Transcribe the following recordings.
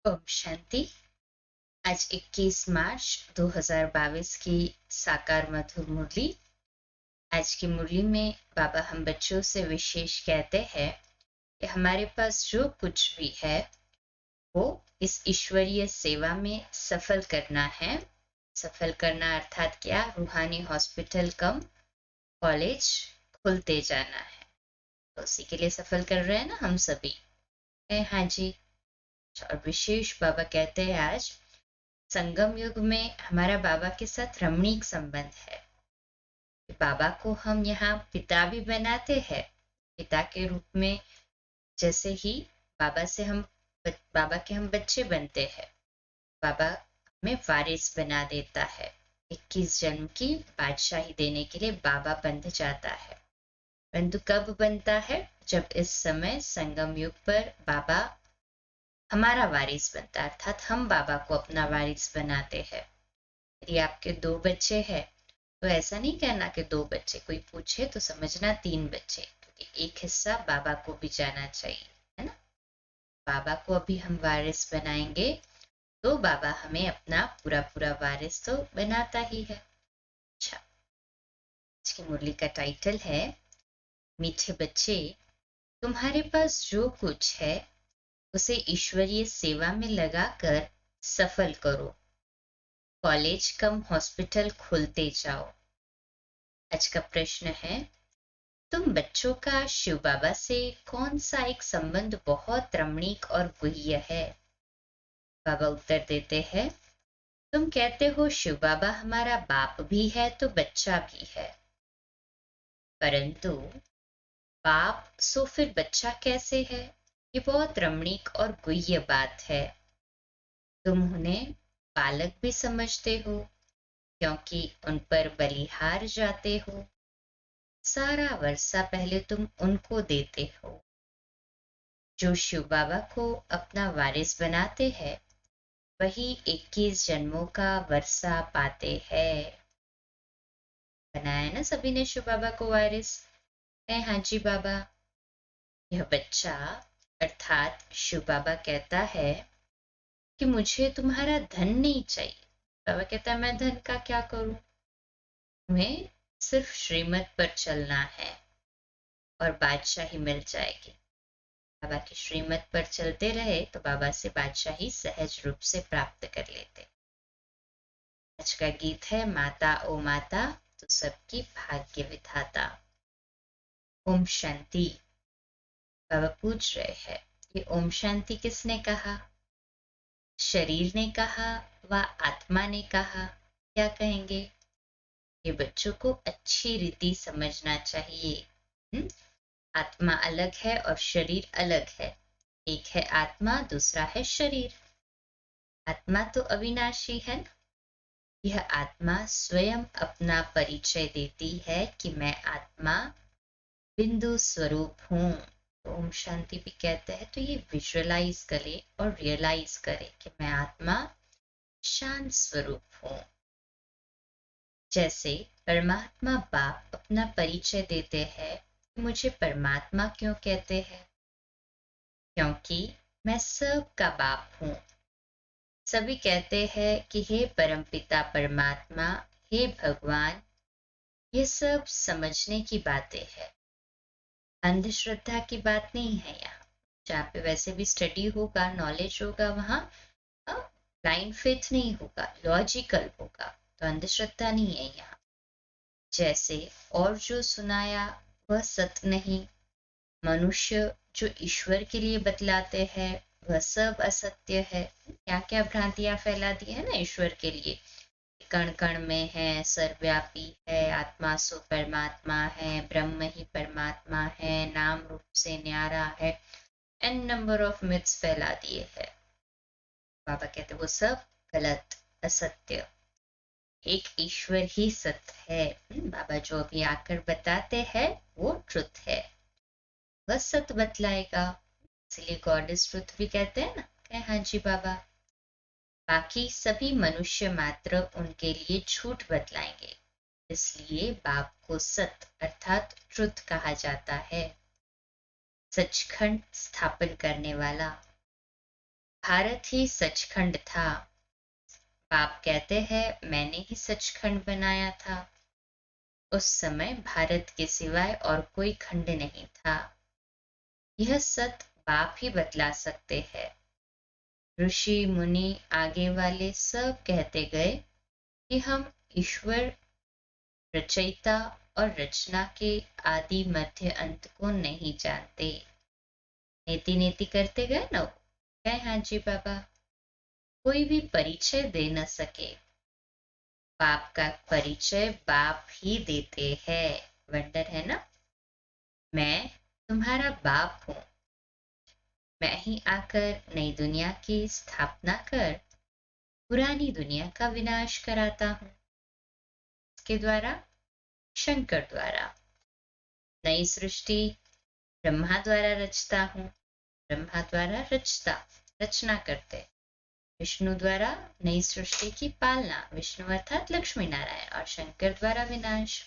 ओम शांति। आज 21 मार्च 2022 की साकार मधुर मुरली। आज की मुरली में बाबा हम बच्चों से विशेष कहते हैं कि हमारे पास जो कुछ भी है वो इस ईश्वरीय सेवा में सफल करना है। सफल करना अर्थात क्या? रूहानी हॉस्पिटल कम कॉलेज खुलते जाना है, तो उसी के लिए सफल कर रहे हैं ना हम सभी। हाँ जी। और विशेष बाबा कहते हैं आज संगम युग में हमारा बाबा के साथ रमणीक संबंध है। बाबा को हम यहाँ पिता भी बनाते हैं, पिता के रूप में। जैसे ही बाबा के हम बच्चे बनते हैं, बाबा हमें वारिस बना देता है। 21 जन्म की बादशाही देने के लिए बाबा बंध जाता है। परंतु कब बनता है? जब इस समय संगम युग पर बाबा हमारा वारिस बनता है, अर्थात हम बाबा को अपना वारिस बनाते हैं। यदि आपके 2 बच्चे हैं तो ऐसा नहीं कहना कि 2 बच्चे, कोई पूछे तो समझना 3 बच्चे, क्योंकि एक हिस्सा बाबा को भी जाना चाहिए, है ना। बाबा को अभी हम वारिस बनाएंगे तो बाबा हमें अपना पूरा पूरा वारिस तो बनाता ही है। अच्छा, आज की मुरली का टाइटल है मीठे बच्चे, तुम्हारे पास जो कुछ है उसे ईश्वरीय सेवा में लगाकर सफल करो। कॉलेज कम हॉस्पिटल खुलते जाओ। आज का प्रश्न है, तुम बच्चों का शिव बाबा से कौन सा एक संबंध बहुत रमणीक और गुह्य है? बाबा उत्तर देते हैं, तुम कहते हो शिव बाबा हमारा बाप भी है तो बच्चा भी है, परंतु बाप सो फिर बच्चा कैसे है? ये बहुत रमणीक और गुह्य बात है। तुम उन्हें बालक भी समझते हो क्योंकि उन पर बलिहार जाते हो। सारा वर्षा पहले तुम उनको देते हो। जो शिव बाबा को अपना वारिस बनाते हैं वही 21 जन्मों का वर्षा पाते हैं। बनाया ना सभी ने शिव बाबा को वारिस? हाँ जी बाबा। यह बच्चा अर्थात शिव बाबा कहता है कि मुझे तुम्हारा धन नहीं चाहिए। बाबा कहता है मैं धन का क्या करूं, तुम्हें सिर्फ श्रीमत पर चलना है और बादशाही मिल जाएगी। बाबा की श्रीमत पर चलते रहे तो बाबा से बादशाही सहज रूप से प्राप्त कर लेते। आज का गीत है माता ओ माता तो सबकी भाग्य विधाता। ओम शांति। बाबा पूछ रहे हैं, ये ओम शांति किसने कहा? शरीर ने कहा व आत्मा ने कहा? क्या कहेंगे? ये बच्चों को अच्छी रीति समझना चाहिए। आत्मा अलग है और शरीर अलग है। एक है आत्मा, दूसरा है शरीर। आत्मा तो अविनाशी है ना। यह आत्मा स्वयं अपना परिचय देती है कि मैं आत्मा बिंदु स्वरूप हूँ। ओम शांति भी कहते हैं तो ये विजुअलाइज करे और रियलाइज करे कि मैं आत्मा शांत स्वरूप हूँ। जैसे परमात्मा बाप अपना परिचय देते हैं, मुझे परमात्मा क्यों कहते हैं? क्योंकि मैं सबका बाप हूँ। सभी कहते हैं कि हे परमपिता परमात्मा, हे भगवान। ये सब समझने की बातें हैं, अंधश्रद्धा की बात नहीं है। यहाँ जहाँ पे वैसे भी स्टडी होगा, नॉलेज होगा, वहाँ ब्लाइंड फेथ नहीं होगा, लॉजिकल होगा, तो अंधश्रद्धा नहीं है यहाँ। जैसे और जो सुनाया वह सत्य नहीं। मनुष्य जो ईश्वर के लिए बतलाते हैं वह सब असत्य है। क्या क्या भ्रांतियां फैला दी है ना ईश्वर के लिए। कण कण में है, सर्वव्यापी है, आत्मा सो परमात्मा है, ब्रह्म ही परमात्मा है, नाम रूप से न्यारा है। एन नंबर ऑफ मिथ्स फैला दिए है। बाबा कहते वो सब गलत, असत्य। एक ईश्वर ही सत्य है। बाबा जो अभी आकर बताते हैं वो ट्रुथ है, वह सत्य बतलाएगा। इसलिए गॉड इज ट्रुथ भी कहते हैं ना। कहे हाँ जी बाबा। बाकी सभी मनुष्य मात्र उनके लिए झूठ बतलाएंगे, इसलिए बाप को सत्य अर्थात ट्रुथ कहा जाता है। सचखंड स्थापन करने वाला, भारत ही सचखंड था। बाप कहते हैं मैंने ही सचखंड बनाया था। उस समय भारत के सिवाय और कोई खंड नहीं था। यह सत्य बाप ही बतला सकते हैं। ऋषि मुनि आगे वाले सब कहते गए कि हम ईश्वर रचयिता और रचना के आदि मध्य अंत को नहीं जानते। नेति नेति करते गए ना, कहे हाँ जी बाबा। कोई भी परिचय दे न सके। बाप का परिचय बाप ही देते हैं। वंडर है ना। मैं तुम्हारा बाप हूं। मैं ही आकर नई दुनिया की स्थापना कर पुरानी दुनिया का विनाश कराता हूं। इसके द्वारा, शंकर द्वारा। नई सृष्टि ब्रह्मा द्वारा रचता हूं। ब्रह्मा द्वारा रचना करते। विष्णु द्वारा नई सृष्टि की पालना, विष्णु अर्थात लक्ष्मी नारायण, और शंकर द्वारा विनाश।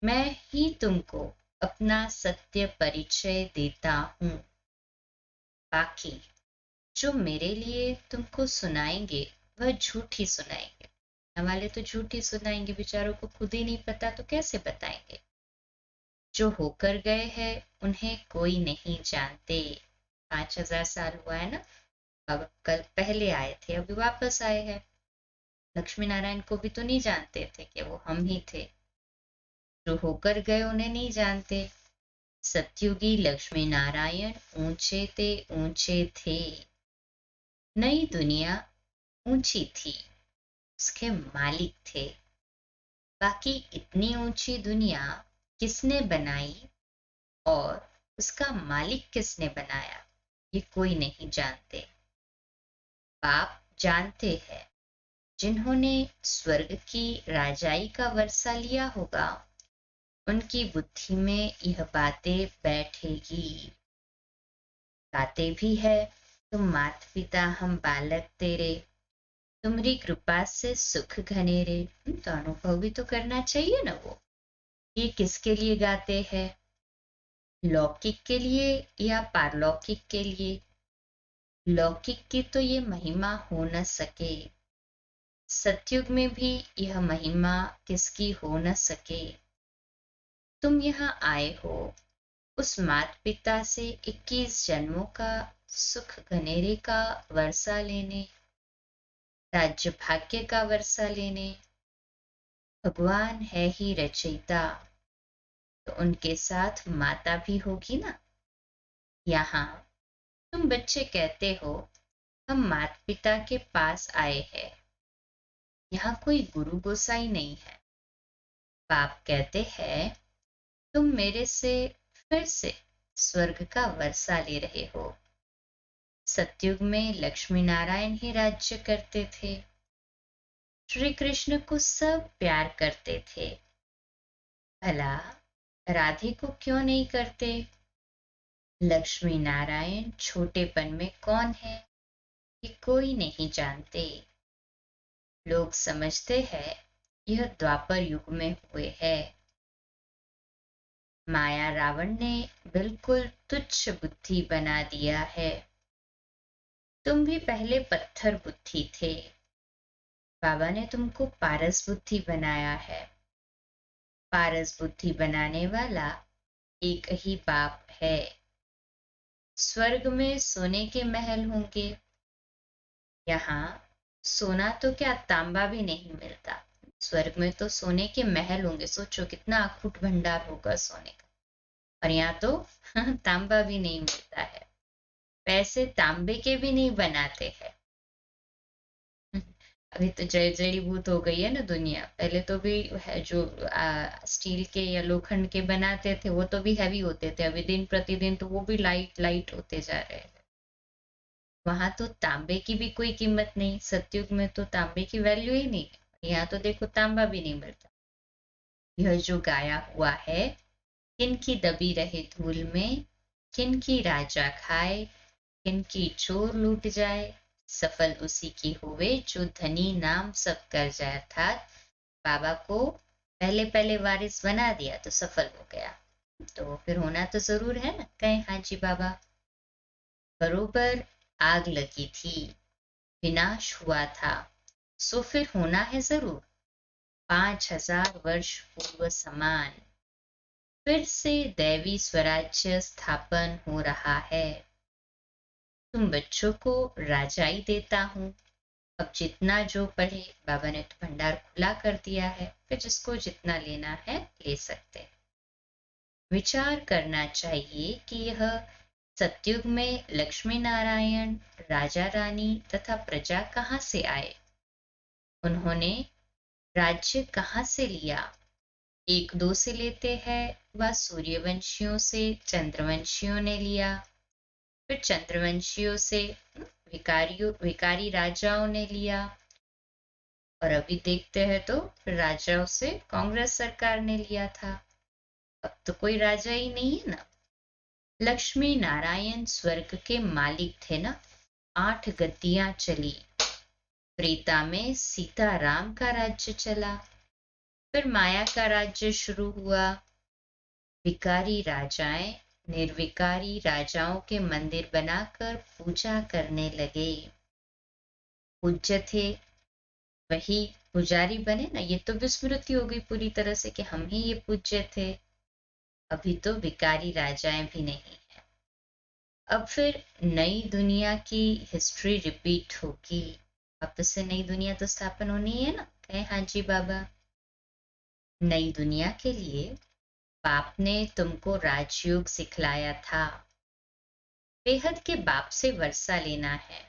मैं ही तुमको अपना सत्य परिचय देता हूं। बाकी जो मेरे लिए तुमको सुनाएंगे वह झूठ ही सुनाएंगे। हमारे तो झूठ ही सुनाएंगे, बेचारों को खुद ही नहीं पता तो कैसे बताएंगे। जो होकर गए हैं उन्हें कोई नहीं जानते। 5000 साल हुआ है ना। अब कल पहले आए थे, अभी वापस आए हैं। लक्ष्मी नारायण को भी तो नहीं जानते थे कि वो हम ही थे। जो होकर गए उन्हें नहीं जानते। सतयुगी लक्ष्मी नारायण ऊंचे थे। नई दुनिया ऊंची थी, उसके मालिक थे। बाकी इतनी ऊंची दुनिया किसने बनाई और उसका मालिक किसने बनाया, ये कोई नहीं जानते। बाप जानते हैं। जिन्होंने स्वर्ग की राजाई का वर्षा लिया होगा उनकी बुद्धि में यह बातें बैठेगी। गाते भी है, तुम मात पिता हम बालक तेरे, तुम्हारी कृपा से सुख घनेरे। तो अनुभव भी तो करना चाहिए ना। वो ये किसके लिए गाते हैं? लौकिक के लिए या पारलौकिक के लिए? लौकिक की तो ये महिमा हो न सके। सतयुग में भी यह महिमा किसकी हो न सके। तुम यहाँ आए हो उस मात पिता से 21 जन्मों का सुख घनेरे का वर्षा लेने, राज्य भाग्य का वर्षा लेने। भगवान है ही रचयिता, तो उनके साथ माता भी होगी ना। यहाँ तुम बच्चे कहते हो हम माता पिता के पास आए हैं। यहाँ कोई गुरु गोसाई नहीं है। बाप कहते हैं तुम मेरे से फिर से स्वर्ग का वर्षा ले रहे हो। सतयुग में लक्ष्मी नारायण ही राज्य करते थे। श्री कृष्ण को सब प्यार करते थे। भला राधे को क्यों नहीं करते? लक्ष्मी नारायण छोटेपन में कौन है ये कोई नहीं जानते। लोग समझते हैं यह द्वापर युग में हुए है। माया रावण ने बिल्कुल तुच्छ बुद्धि बना दिया है। तुम भी पहले पत्थर बुद्धि थे। बाबा ने तुमको पारस बुद्धि बनाया है। पारस बुद्धि बनाने वाला एक ही बाप है। स्वर्ग में सोने के महल होंगे। यहाँ सोना तो क्या तांबा भी नहीं मिलता। स्वर्ग में तो सोने के महल होंगे। सोचो कितना अखूट भंडार होगा सोने का। और यहाँ तो तांबा भी नहीं मिलता है। पैसे तांबे के भी नहीं बनाते हैं। अभी तो जय जड़ीभूत हो गई है ना दुनिया। पहले तो भी है जो स्टील के या लोखंड के बनाते थे वो तो भी हैवी होते थे। अभी दिन प्रतिदिन तो वो भी लाइट लाइट होते जा रहे हैं। वहां तो तांबे की भी कोई कीमत नहीं। सतयुग में तो तांबे की वैल्यू ही नहीं है। यहाँ तो देखो तांबा भी नहीं मिलता। यह जो गाया हुआ है, किनकी दबी रहे धूल में, किनकी राजा खाए, किनकी चोर लूट जाए, सफल उसी की हुए जो धनी नाम सब कर जाए। अर्थात बाबा को पहले पहले वारिस बना दिया तो सफल हो गया। तो फिर होना तो जरूर है ना। कहें हाँ जी बाबा। बरोबर आग लगी थी, विनाश हुआ था, सो फिर होना है जरूर 5,000 वर्ष पूर्व समान। फिर से दैवी स्वराज्य स्थापन हो रहा है। तुम बच्चों को राजाई देता हूँ। अब जितना जो पढ़े, बाबा ने तो भंडार खुला कर दिया है, फिर जिसको जितना लेना है ले सकते हैं। विचार करना चाहिए कि यह सतयुग में लक्ष्मी नारायण, राजा रानी तथा प्रजा कहाँ से आए, उन्होंने राज्य कहाँ से लिया। एक दो से लेते हैं, वह सूर्यवंशियों से चंद्रवंशियों ने लिया, फिर चंद्रवंशियों से विकारी राजाओं ने लिया, और अभी देखते हैं तो राजाओं से कांग्रेस सरकार ने लिया था। अब तो कोई राजा ही नहीं है ना। लक्ष्मी नारायण स्वर्ग के मालिक थे ना। 8 गद्दियां चली। त्रेता में सीता राम का राज्य चला, फिर माया का राज्य शुरू हुआ। विकारी राजाएं निर्विकारी राजाओं के मंदिर बनाकर पूजा करने लगे। पूज्य थे वही पुजारी बने ना। ये तो विस्मृति हो गई पूरी तरह से कि हम ही ये पूज्य थे। अभी तो विकारी राजाएं भी नहीं है। अब फिर नई दुनिया की हिस्ट्री रिपीट होगी। वापस से नई दुनिया तो स्थापन होनी है ना। कहे हाँ जी बाबा। नई दुनिया के लिए बाप ने तुमको राजयोग सिखलाया था। बेहद के बाप से वर्षा लेना है।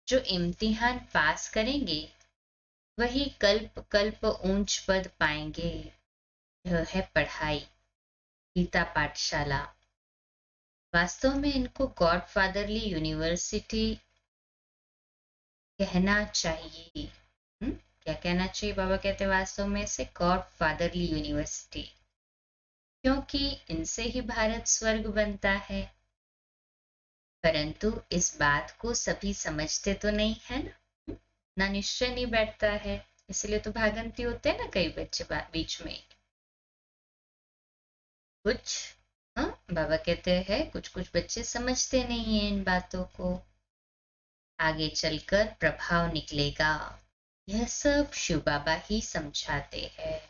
जो इम्तिहान पास करेंगे वही कल्प कल्प ऊंच पद पाएंगे। यह है पढ़ाई, गीता पाठशाला। वास्तव में इनको गॉड फादरली यूनिवर्सिटी कहना चाहिए। क्या कहना चाहिए? बाबा कहते हैं वास्तव में इसे गॉड फादरली यूनिवर्सिटी, क्योंकि इनसे ही भारत स्वर्ग बनता है। परंतु इस बात को सभी समझते तो नहीं है ना। ना निश्चय नहीं बैठता है, इसलिए तो भागंती होते हैं ना कई बच्चे बीच में। कुछ बाबा कहते हैं कुछ कुछ बच्चे समझते नहीं हैं इन बातों को। आगे चलकर प्रभाव निकलेगा। यह सब शिव बाबा ही समझाते हैं।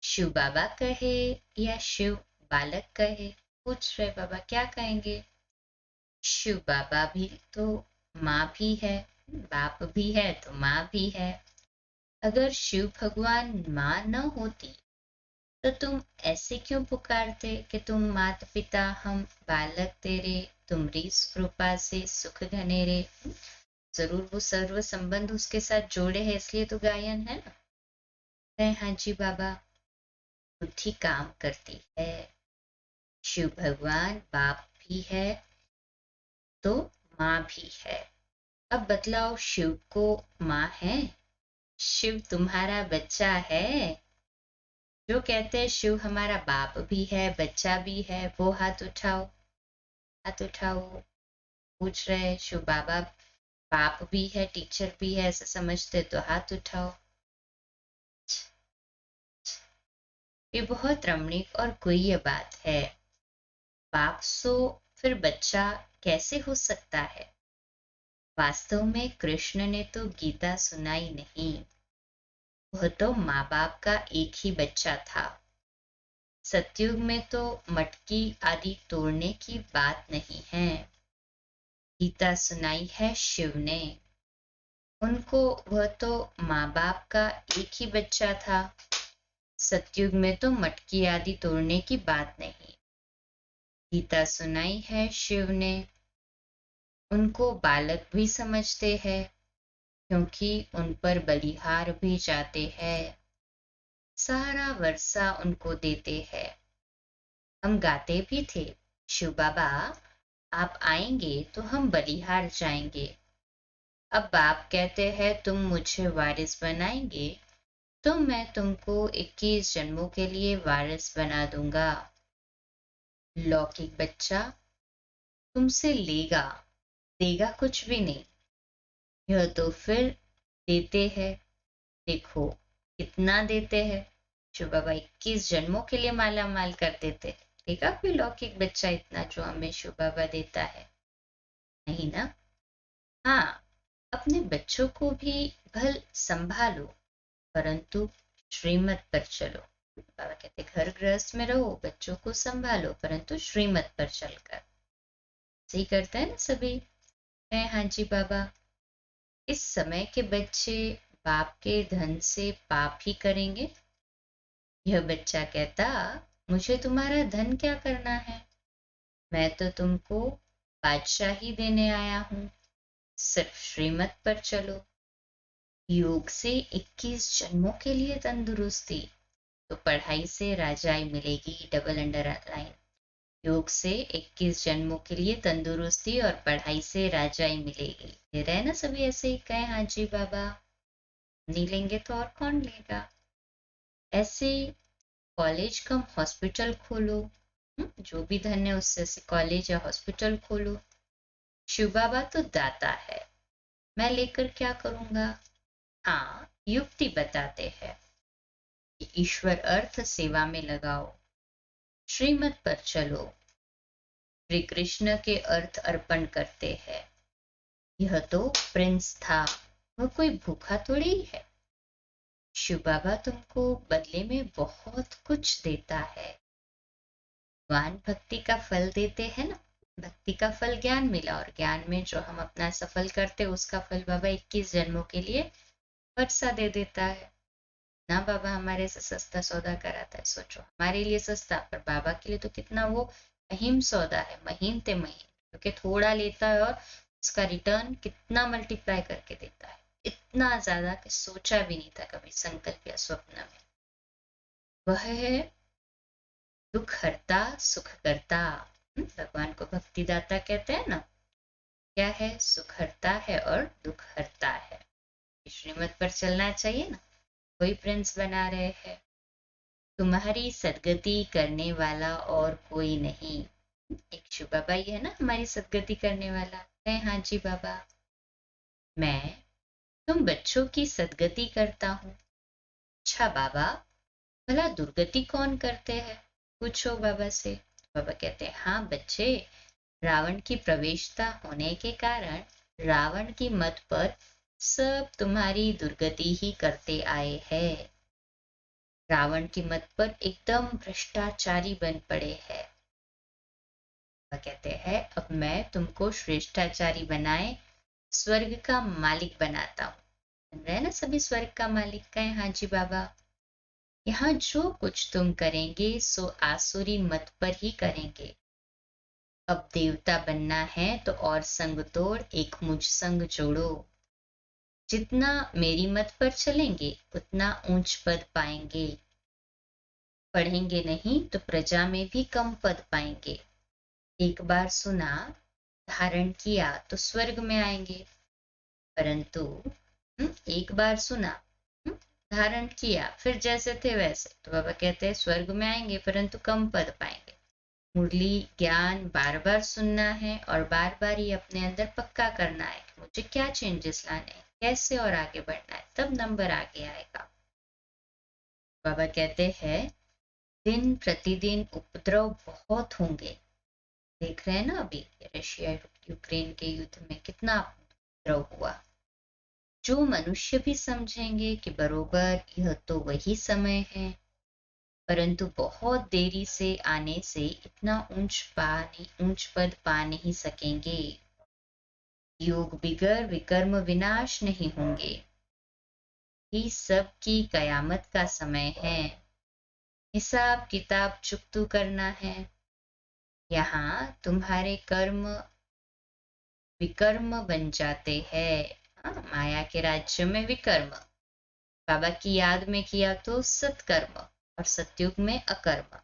शिव बाबा कहे या शिव बालक कहे, पूछ रहे बाबा क्या कहेंगे। शिव बाबा भी तो माँ भी है, बाप भी है तो माँ भी है। अगर शिव भगवान माँ न होती तो तुम ऐसे क्यों पुकारते कि तुम माता पिता हम बालक तेरे, तुमरी स्वरूपा से सुख घनेरे। जरूर वो सर्व संबंध उसके साथ जोड़े हैं, इसलिए तो गायन है ना। है हाँ जी बाबा। बुद्धि काम करती है। शिव भगवान बाप भी है तो माँ भी है। अब बतलाओ, शिव को माँ है? शिव तुम्हारा बच्चा है? जो कहते हैं शिव हमारा बाप भी है बच्चा भी है, वो हाथ उठाओ। हाथ उठाओ। पूछ रहे शिव बाबा बाप भी है टीचर भी है ऐसा समझते तो हाथ उठाओ। ये बहुत रमणीक और गुह्य बात है। बाप सो फिर बच्चा कैसे हो सकता है? वास्तव में कृष्ण ने तो गीता सुनाई नहीं। वह तो माँ बाप का एक ही बच्चा था। सतयुग में तो मटकी आदि तोड़ने की बात नहीं है। गीता सुनाई है शिव ने। उनको वह तो माँ बाप का एक ही बच्चा था। सतयुग में तो मटकी आदि तोड़ने की बात नहीं। गीता सुनाई है शिव ने। उनको बालक भी समझते हैं, क्योंकि उन पर बलिहार भी जाते हैं। सारा वर्षा उनको देते हैं। हम गाते भी थे, शिव बाबा आप आएंगे तो हम बलिहार जाएंगे। अब बाप कहते हैं तुम मुझे वारिस बनाएंगे तो मैं तुमको 21 जन्मों के लिए वारिस बना दूंगा। लौकिक बच्चा तुमसे लेगा, देगा कुछ भी नहीं। यह तो फिर देते हैं। देखो कितना देते हैं। जो बाबा 21 जन्मों के लिए माला माल कर देते। देखा कोई लौकिक बच्चा इतना जो हमें शिव बाबा देता है? नहीं ना? हाँ, अपने बच्चों को भी भल संभालो, परंतु श्रीमत पर चलो। बाबा कहते घर गृहस्थ में रहो, बच्चों को संभालो, परंतु श्रीमत पर चलकर। सही करते हैं ना सभी? है हाँ जी बाबा। इस समय के बच्चे बाप के धन से पाप ही करेंगे। यह बच्चा कहता, मुझे तुम्हारा धन क्या करना है, मैं तो तुमको बादशाही देने आया हूं, सिर्फ श्रीमत पर चलो। योग से 21 जन्मों के लिए तंदुरुस्ती, तो पढ़ाई से राजाई मिलेगी, डबल अंडरलाइन। योग से 21 जन्मों के लिए तंदुरुस्ती और पढ़ाई से राजाई मिलेगी। दे रहे ना सभी ऐसे ही कहे हाँ जी बाबा। नहीं लेंगे तो और कौन लेगा? ऐसे कॉलेज कम हॉस्पिटल खोलो। जो भी धन है उससे ऐसे कॉलेज या हॉस्पिटल खोलो। शिव बाबा तो दाता है, मैं लेकर क्या करूंगा? हाँ, युक्ति बताते हैं कि ईश्वर अर्थ सेवा में लगाओ, श्रीमत पर चलो। श्री कृष्ण के अर्थ अर्पण करते हैं। यह तो प्रिंस था, वह कोई भूखा थोड़ी है। शिव बाबा तुमको बदले में बहुत कुछ देता है। भगवान भक्ति का फल देते हैं ना। भक्ति का फल ज्ञान मिला, और ज्ञान में जो हम अपना सफल करते उसका फल बाबा 21 जन्मों के लिए वर्षा दे देता है ना। बाबा हमारे से सस्ता सौदा कराता है, सोचो हमारे लिए सस्ता, पर बाबा के लिए तो कितना वो महीन सौदा है, महीन ते महीन, क्योंकि थोड़ा लेता है और उसका रिटर्न कितना मल्टीप्लाई करके देता है, इतना ज्यादा कि सोचा भी नहीं था कभी संकल्प या स्वप्न में। वह है दुख हरता सुख करता। भगवान को भक्तिदाता कहते हैं ना। क्या है? सुख हरता है और दुख हरता है। श्रीमत पर चलना चाहिए ना। कोई प्रिंस बना रहे हैं, तुम्हारी सदगति करने वाला और कोई नहीं। एक शिव बाबा ही है ना हमारी सदगति करने वाला है। हाँ जी बाबा। मैं तुम बच्चों की सदगति करता हूँ। अच्छा बाबा, भला दुर्गति कौन करते हैं? पूछो बाबा से। बाबा कहते हैं, हाँ बच्चे, रावण की प्रवेशता होने के कारण रावण की मत पर सब तुम्हारी दुर्गति ही करते आए हैं। रावण की मत पर एकदम भ्रष्टाचारी बन पड़े हैं। वह कहते हैं, अब मैं तुमको श्रेष्ठाचारी बनाए स्वर्ग का मालिक बनाता हूँ। बन रहे ना सभी स्वर्ग का मालिक का है। हाँ जी बाबा। यहाँ जो कुछ तुम करेंगे सो आसुरी मत पर ही करेंगे। अब देवता बनना है तो और संग तोड़ एक मुझ संग जोड़ो। जितना मेरी मत पर चलेंगे उतना ऊंच पद पाएंगे। पढ़ेंगे नहीं तो प्रजा में भी कम पद पाएंगे। एक बार सुना, धारण किया तो स्वर्ग में आएंगे, परंतु एक बार सुना, धारण किया, फिर जैसे थे वैसे, तो बाबा कहते हैं स्वर्ग में आएंगे परंतु कम पद पाएंगे। मुरली ज्ञान बार बार सुनना है और बार बार ये अपने अंदर पक्का करना है कि मुझे क्या चेंजेस लाने हैं, कैसे और आगे बढ़ना है, तब नंबर आगे आएगा। बाबा कहते हैं दिन प्रतिदिन उपद्रव बहुत होंगे। देख रहे हैं ना अभी रशिया यूक्रेन के युद्ध में कितना उपद्रव हुआ। जो मनुष्य भी समझेंगे कि बरोबर यह तो वही समय है, परंतु बहुत देरी से आने से इतना ऊंच पद पा नहीं सकेंगे। योग बिगर विकर्म विनाश नहीं होंगे। ही सब की कयामत का समय है। हिसाब किताब चुकतू करना है। यहाँ तुम्हारे कर्म विकर्म बन जाते हैं। माया के राज्य में विकर्म, बाबा की याद में किया तो सत्कर्म, और सतयुग में अकर्म।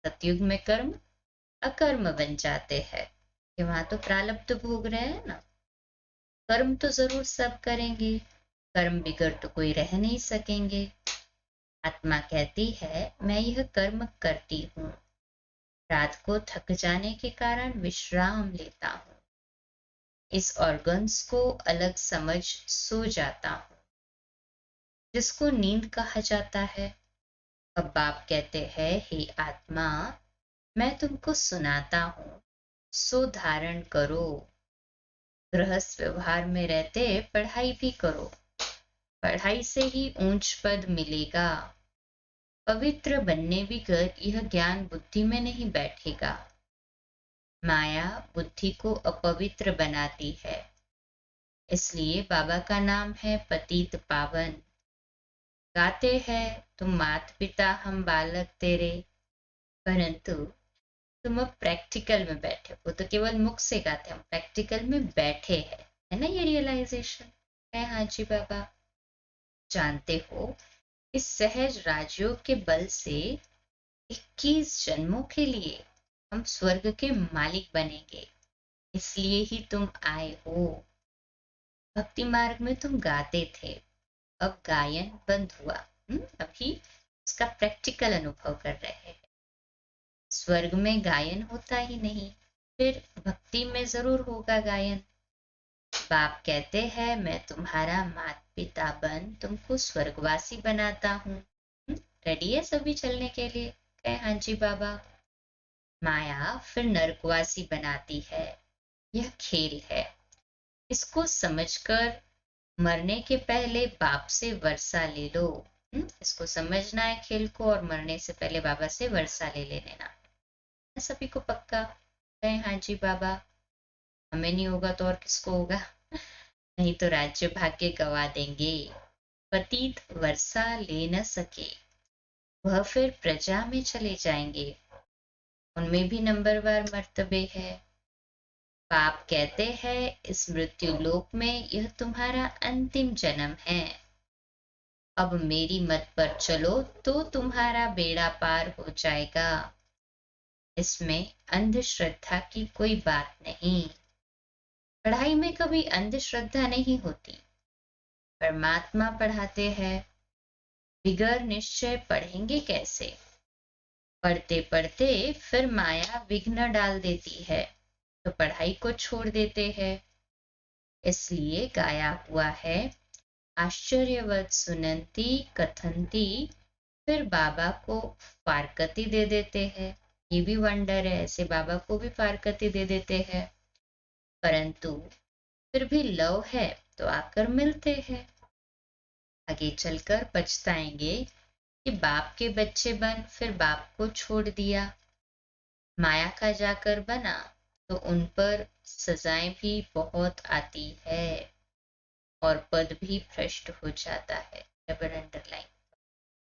सतयुग में कर्म अकर्म बन जाते हैं कि वहां तो प्रारब्ध भोग रहे हैं ना। कर्म तो जरूर सब करेंगे, कर्म बिगड़ तो कोई रह नहीं सकेंगे। आत्मा कहती है मैं यह कर्म करती हूँ, रात को थक जाने के कारण विश्राम लेता हूँ, इस ऑर्गन्स को अलग समझ सो जाता हूँ, जिसको नींद कहा जाता है। अब बाप कहते हैं हे आत्मा, मैं तुमको सुनाता हूँ, सो धारण करो। गृहस्थ व्यवहार में रहते पढ़ाई भी करो, पढ़ाई से ही ऊंच पद मिलेगा। पवित्र बनने भी कर यह ज्ञान बुद्धि में नहीं बैठेगा। माया बुद्धि को अपवित्र बनाती है, इसलिए बाबा का नाम है पतित पावन। गाते हैं तुम मात पिता हम बालक तेरे, परंतु तुम अब प्रैक्टिकल में बैठे हो। तो केवल मुख से गाते, हम प्रैक्टिकल में बैठे हैं, है ना ये रियलाइजेशन है। हाँ जी बाबा, जानते हो इस सहज राजयोग के बल से 21 जन्मों के लिए हम स्वर्ग के मालिक बनेंगे, इसलिए ही तुम आए हो। भक्ति मार्ग में तुम गाते थे, अब गायन बंद हुआ। अभी उसका प्रैक्टिकल अनुभव कर रहे हैं। स्वर्ग में गायन होता ही नहीं, फिर भक्ति में जरूर होगा गायन। बाप कहते हैं मैं तुम्हारा माता पिता बन तुमको स्वर्गवासी बनाता हूँ। रेडी है सभी चलने के लिए? कहे हाँ जी बाबा। माया फिर नरकवासी बनाती है, यह खेल है। इसको समझकर मरने के पहले बाप से वर्षा ले लो। इसको समझना है खेल को, और मरने से पहले बाबा से वर्षा ले लेना। सभी को पक्का? कहे हाँ जी बाबा। हमें नहीं होगा तो और किसको होगा? नहीं तो राज्य भाग्य गवा देंगे। पतित वर्षा ले न सके, वह फिर प्रजा में चले जाएंगे, उनमें भी नंबरवार मर्तबे है। पाप कहते हैं इस मृत्यु लोक में यह तुम्हारा अंतिम जन्म है। अब मेरी मत पर चलो तो तुम्हारा बेड़ा पार हो जाएगा। इसमें अंधश्रद्धा की कोई बात नहीं। पढ़ाई में कभी अंधश्रद्धा नहीं होती। परमात्मा पढ़ाते हैं, बिगर निश्चय पढ़ेंगे कैसे? पढ़ते पढ़ते फिर माया विघ्न डाल देती है, तो पढ़ाई को छोड़ देते हैं। इसलिए गाया हुआ है आश्चर्यवत सुनंती कथंती, फिर बाबा को फारकती दे देते हैं। ये भी वंडर है, ऐसे बाबा को भी फारकती दे देते हैं, परंतु फिर भी लव है तो आकर मिलते हैं। आगे चलकर पछताएंगे कि बाप के बच्चे बन फिर बाप को छोड़ दिया। माया का जाकर बना तो उन पर सजाएं भी बहुत आती है, और पद भी भ्रष्ट हो जाता है। Double underline.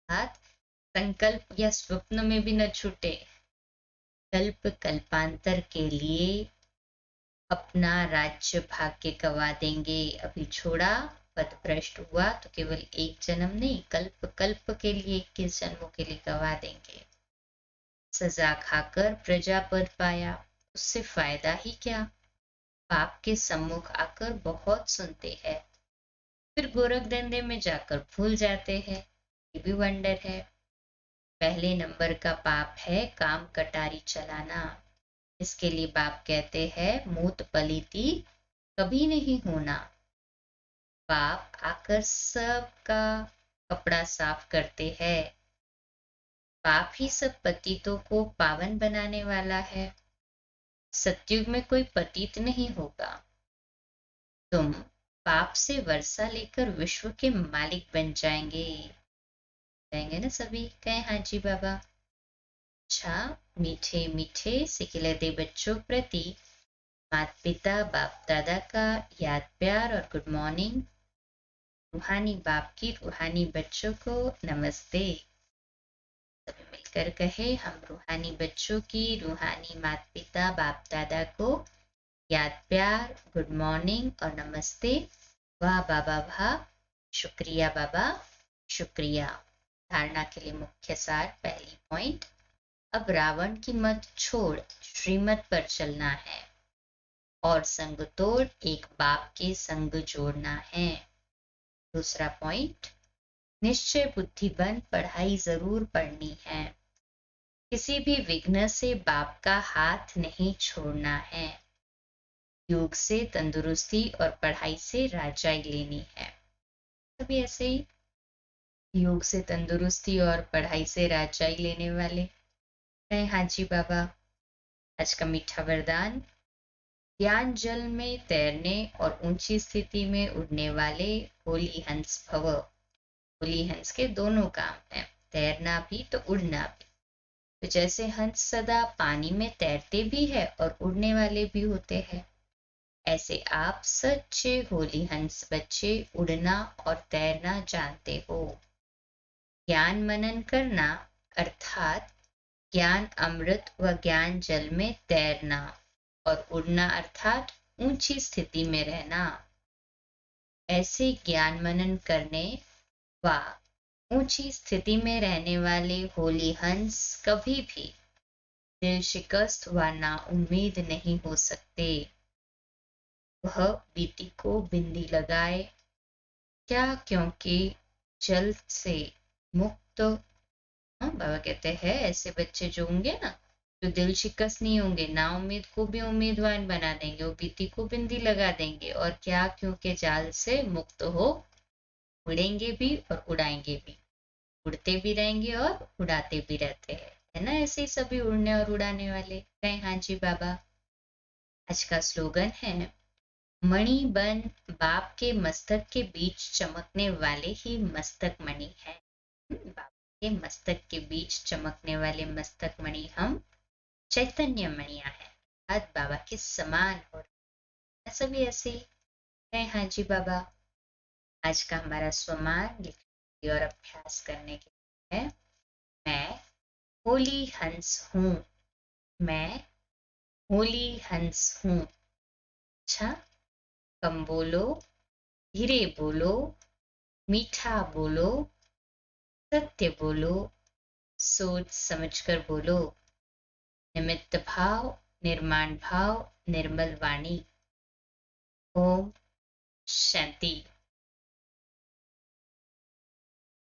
हाथ संकल्प या स्वप्न में भी न छूटे। कल्प कल्पांतर के लिए अपना राज्य भाग्य गवा देंगे। अभी छोड़ा, पद भ्रष्ट हुआ तो केवल एक जन्म नहीं, कल्प कल्प के लिए 21 जन्मों के लिए गवा देंगे। सजा खाकर प्रजापद पाया, उससे फायदा ही क्या? पाप के सम्मुख आकर बहुत सुनते हैं, फिर गोरख धंधे में जाकर भूल जाते हैं। ये भी वंडर है। पहले नंबर का पाप है काम कटारी चलाना। इसके लिए बाप कहते हैं मूत पलीती कभी नहीं होना। बाप आकर सबका कपड़ा साफ करते हैं। पाप ही सब पतितों को पावन बनाने वाला है। सतयुग में कोई पतित नहीं होगा। तुम पाप से वर्षा लेकर विश्व के मालिक बन जाएंगे। कहेंगे ना सभी? कहें हाँ जी बाबा। अच्छा, मीठे मीठे सिखिलते बच्चों प्रति माता पिता बाप दादा का याद प्यार और गुड मॉर्निंग। रूहानी बाप की रूहानी बच्चों को नमस्ते। सभी मिलकर कहे हम रूहानी बच्चों की रूहानी माता पिता बाप दादा को याद प्यार गुड मॉर्निंग और नमस्ते। वाह बाबा वाह, शुक्रिया बाबा शुक्रिया। धारणा के लिए मुख्य सार पहली पॉइंट, अब रावण की मत छोड़ श्रीमत पर चलना है, और संग तोड़ एक बाप के संग जोड़ना है। दूसरा पॉइंट, निश्चय बुद्धि बन पढ़ाई जरूर पढ़नी है। किसी भी विघ्न से बाप का हाथ नहीं छोड़ना है। योग से तंदुरुस्ती और पढ़ाई से राजाई लेनी है। तभी ऐसे ही योग से तंदुरुस्ती और पढ़ाई से राजाई लेने वाले हैं। हाँ जी बाबा। आज का मीठा वरदान, ज्ञान जल में तैरने और ऊंची स्थिति में उड़ने वाले होली हंस भव। होली हंस के दोनों काम है, तैरना भी तो उड़ना भी। तो जैसे हंस सदा पानी में तैरते भी है और उड़ने वाले भी होते हैं, ऐसे आप सच्चे होली हंस बच्चे उड़ना और तैरना जानते हो। ज्ञान मनन करना अर्थात ज्ञान अमृत व ज्ञान जल में तैरना, और उड़ना अर्थात ऊंची स्थिति में रहना। ऐसे ज्ञान मनन करने व ऊंची स्थिति में रहने वाले होली हंस कभी भी दिल शिकस्त व नाउम्मीद नहीं हो सकते। वह बीती को बिंदी लगाए, क्या क्योंकि जल से मुक्त। बाबा कहते हैं ऐसे बच्चे जो होंगे ना, जो दिल शिकस्त नहीं होंगे, ना उम्मीद को भी उम्मीदवान बना देंगे, वो बीती को बिंदी लगा देंगे, और क्या क्योंकि जाल से मुक्त हो उड़ेंगे भी और उड़ाएंगे भी, उड़ते भी रहेंगे और उड़ाते भी रहते हैं, है ना। ऐसे ही सभी उड़ने और उड़ाने वाले कहें हाँ जी बाबा। आज का स्लोगन है, मणि बन बाप के मस्तक के बीच चमकने वाले ही मस्तक मणि है। बाप के मस्तक के बीच चमकने वाले मस्तक मणि हम चैतन्य मणिया है, आज बाबा के समान हो रहे सभी ऐसे ही है हाँ जी बाबा। आज का हमारा स्वमान लिखने और अभ्यास करने के लिए है, मैं होली हंस हूँ, मैं होली हंस हूँ। अच्छा, कम बोलो, धीरे बोलो, मीठा बोलो, सत्य बोलो, सोच समझकर बोलो, निमित्त भाव, निर्माण भाव, निर्मल वाणी। ओम शांति।